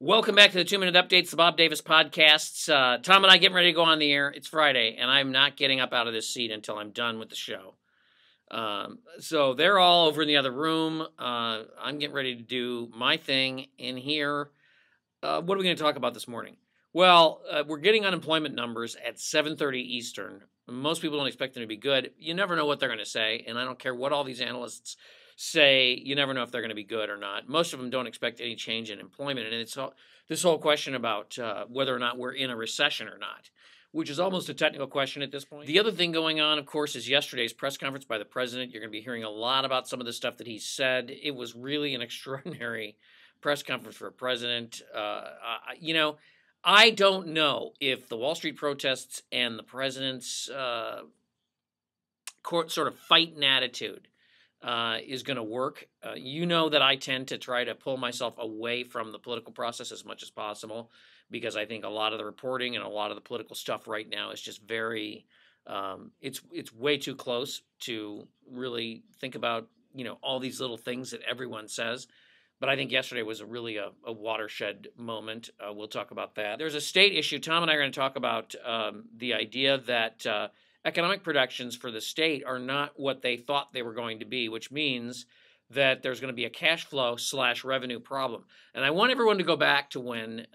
Welcome back to the 2-Minute Updates, the Bob Davis podcasts. Tom and I getting ready to go on the air. It's Friday, and I'm not getting up out of this seat until I'm done with the show. So they're all over in the other room. I'm getting ready to do my thing in here. What are we going to talk about this morning? Well, we're getting unemployment numbers at 7:30 Eastern. Most people don't expect them to be good. You never know what they're going to say, and I don't care what all these analysts say. You never know if they're going to be good or not. Most of them don't expect any change in employment, and it's this whole question about whether or not we're in a recession or not, which is almost a technical question at this point. The other thing going on, of course, is yesterday's press conference by the president. You're going to be hearing a lot about some of the stuff that he said. It was really an extraordinary press conference for a president. I don't know if the Wall Street protests and the president's sort of fighting attitude is going to work. You know that I tend to try to pull myself away from the political process as much as possible because I think a lot of the reporting and a lot of the political stuff right now is just very, it's way too close to really think about, all these little things that everyone says. But I think yesterday was really a watershed moment. We'll talk about that. There's a state issue. Tom and I are going to talk about the idea that economic projections for the state are not what they thought they were going to be, which means that there's going to be a cash flow / revenue problem. And I want everyone to go back to when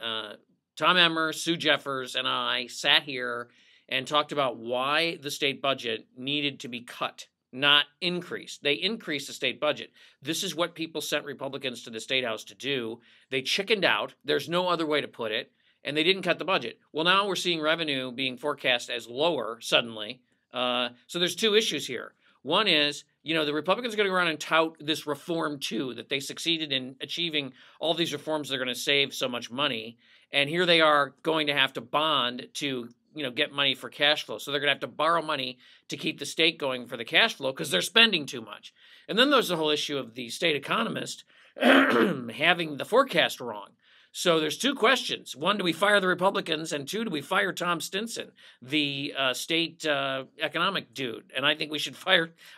Tom Emmer, Sue Jeffers, and I sat here and talked about why the state budget needed to be cut, not increased. They increased the state budget. This is what people sent Republicans to the State House to do. They chickened out. There's no other way to put it. And they didn't cut the budget. Well, now we're seeing revenue being forecast as lower suddenly. So there's two issues here. One is, the Republicans are going to go around and tout this reform too, that they succeeded in achieving all these reforms that are going to save so much money. And here they are going to have to bond to get money for cash flow. So they're going to have to borrow money to keep the state going for the cash flow because they're spending too much. And then there's the whole issue of the state economist having the forecast wrong. So there's two questions. One, do we fire the Republicans? And two, do we fire Tom Stinson, the state economic dude? And I think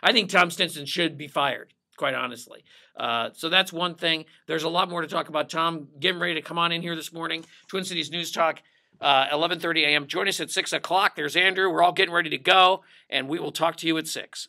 I think Tom Stinson should be fired, quite honestly. So that's one thing. There's a lot more to talk about. Tom, getting ready to come on in here this morning. Twin Cities News Talk. 11:30 a.m. Join us at 6 o'clock. There's Andrew. We're all getting ready to go, and we will talk to you at 6.